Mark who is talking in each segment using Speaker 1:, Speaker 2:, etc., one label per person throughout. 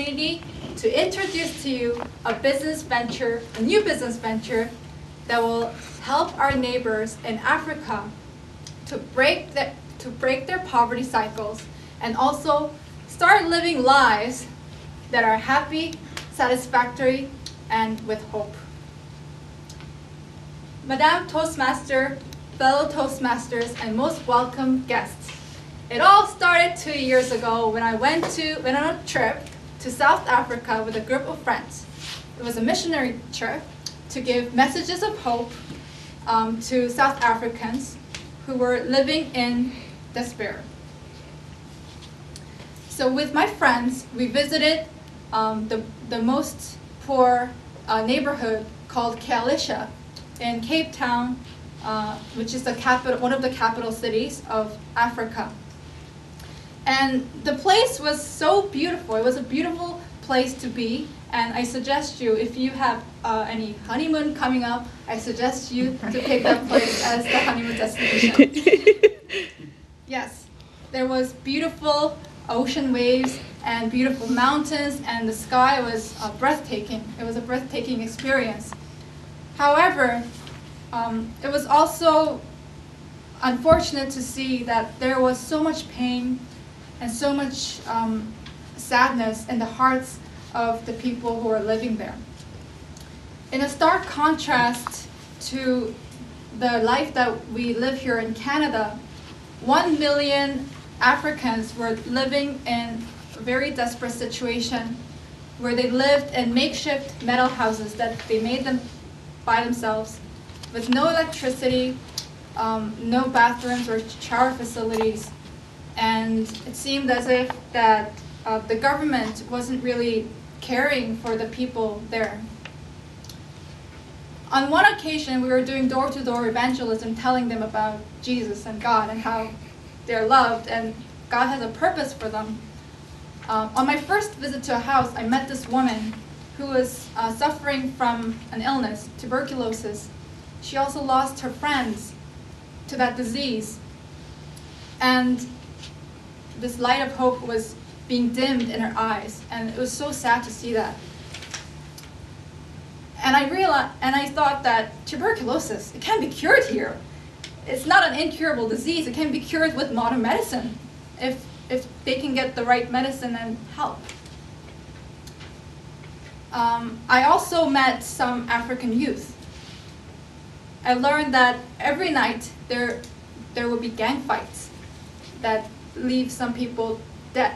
Speaker 1: opportunity to introduce to you a business venture, a new business venture that will help our neighbors in Africa to break their poverty cycles and also start living lives that are happy, satisfactory, and with hope. Madame Toastmaster, fellow Toastmasters, and most welcome guests. It all started 2 years ago when I went on a trip to South Africa with a group of friends. It was a missionary trip to give messages of hope to South Africans who were living in despair. So with my friends, we visited the most poor neighborhood called Kaalisha in Cape Town, which is one of the capital cities of Africa. And the place was so beautiful. It was a beautiful place to be. And I suggest you, if you have any honeymoon coming up, I suggest you to pick that place as the honeymoon destination. Yes, there was beautiful ocean waves and beautiful mountains, and the sky was breathtaking. It was a breathtaking experience. However, it was also unfortunate to see that there was so much pain and so much sadness in the hearts of the people who are living there. In a stark contrast to the life that we live here in Canada, 1 million Africans were living in a very desperate situation where they lived in makeshift metal houses that they made them by themselves with no electricity, no bathrooms or shower facilities, and it seemed as if that the government wasn't really caring for the people there. On one occasion, we were doing door-to-door evangelism, telling them about Jesus and God and how they're loved and God has a purpose for them. On my first visit to a house, I met this woman who was suffering from an illness, tuberculosis. She also lost her friends to that disease. And this light of hope was being dimmed in her eyes, and it was so sad to see that. And I thought that tuberculosis, it can't be cured here. It's not an incurable disease. It can be cured with modern medicine if they can get the right medicine and help. I also met some African youth. I learned that every night there will be gang fights that leave some people dead.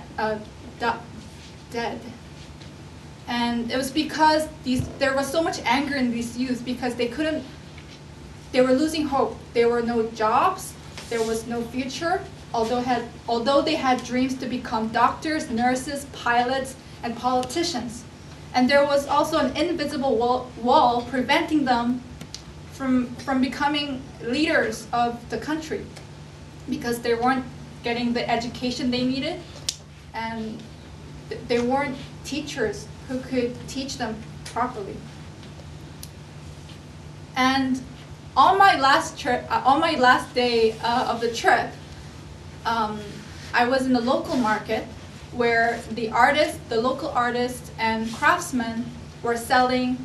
Speaker 1: And it was because there was so much anger in these youth because they were losing hope. There were no jobs, there was no future, although they had dreams to become doctors, nurses, pilots, and politicians. And there was also an invisible wall preventing them from becoming leaders of the country because they weren't getting the education they needed, and there weren't teachers who could teach them properly. And on my last day of the trip, I was in the local market where the local artists and craftsmen were selling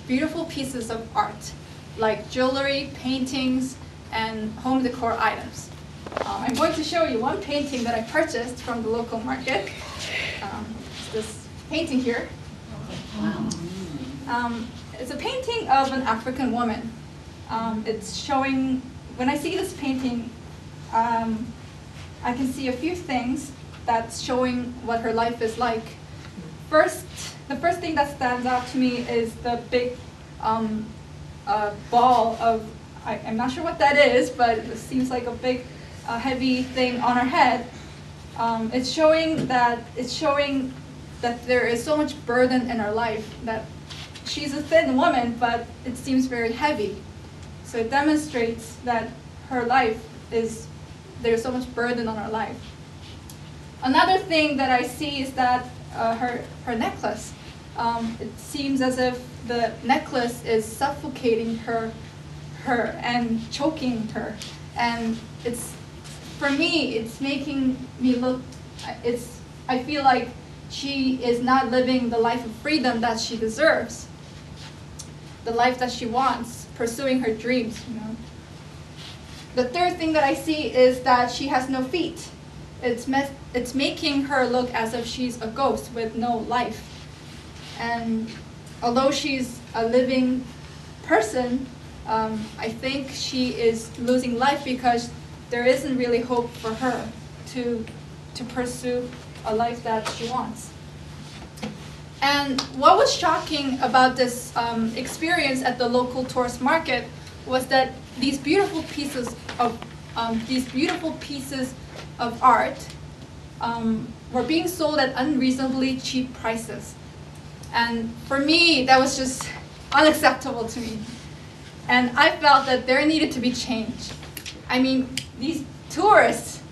Speaker 1: beautiful pieces of art, like jewelry, paintings, and home decor items. I'm going to show you one painting that I purchased from the local market. It's this painting here. It's a painting of an African woman. It's showing, when I see this painting, I can see a few things that's showing what her life is like. The first thing that stands out to me is the big ball of, I'm not sure what that is, but it seems like a big heavy thing on her head. It's showing that there is so much burden in her life, that she's a thin woman, but it seems very heavy. So it demonstrates that her life there's so much burden on her life. Another thing that I see is that her necklace. It seems as if the necklace is suffocating her and choking her. And for me, it's making me look, I feel like she is not living the life of freedom that she deserves, the life that she wants, pursuing her dreams, you know. The third thing that I see is that she has no feet. It's making her look as if she's a ghost with no life. And although she's a living person, I think she is losing life because there isn't really hope for her to pursue a life that she wants. And what was shocking about this experience at the local tourist market was that these beautiful pieces of art were being sold at unreasonably cheap prices. And for me, that was just unacceptable to me. And I felt that there needed to be change. I mean, these tourists,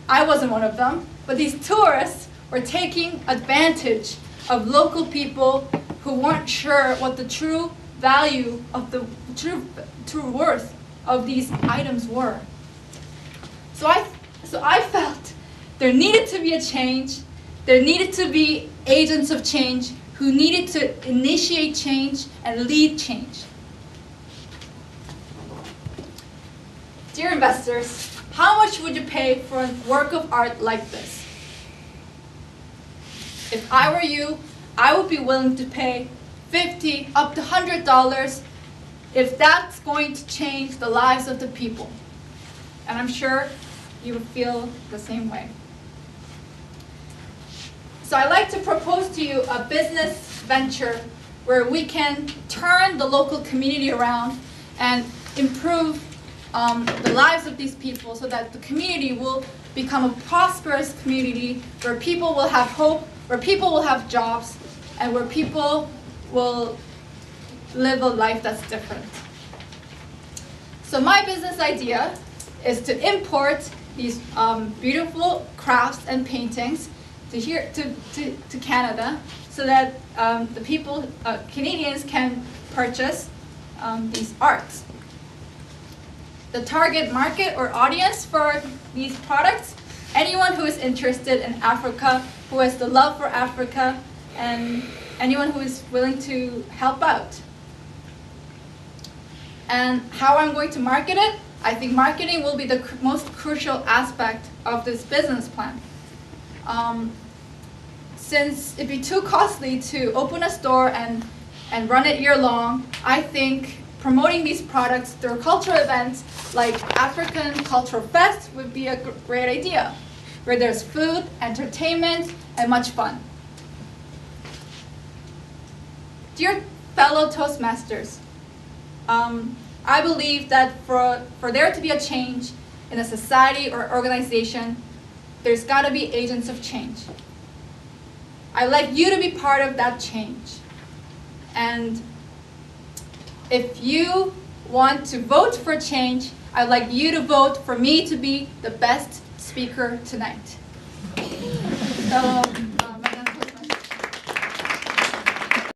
Speaker 1: I wasn't one of them, but these tourists were taking advantage of local people who weren't sure what the true value of the true worth of these items were. So I felt there needed to be a change. There needed to be agents of change who needed to initiate change and lead change. Dear investors, how much would you pay for a work of art like this? If I were you, I would be willing to pay $50 up to $100 if that's going to change the lives of the people. And I'm sure you would feel the same way. So I'd like to propose to you a business venture where we can turn the local community around and improve the lives of these people so that the community will become a prosperous community where people will have hope, where people will have jobs, and where people will live a life that's different. So my business idea is to import these beautiful crafts and paintings to Canada so that the people, Canadians, can purchase these arts. The target market or audience for these products, anyone who is interested in Africa, who has the love for Africa, and anyone who is willing to help out. And how I'm going to market it? I think marketing will be the most crucial aspect of this business plan. Since it'd be too costly to open a store and run it year-long, I think promoting these products through cultural events like African Cultural Fest would be a great idea, where there's food, entertainment, and much fun. Dear fellow Toastmasters, I believe that for there to be a change in a society or organization, there's got to be agents of change. I'd like you to be part of that change. And if you want to vote for change, I'd like you to vote for me to be the best speaker tonight. So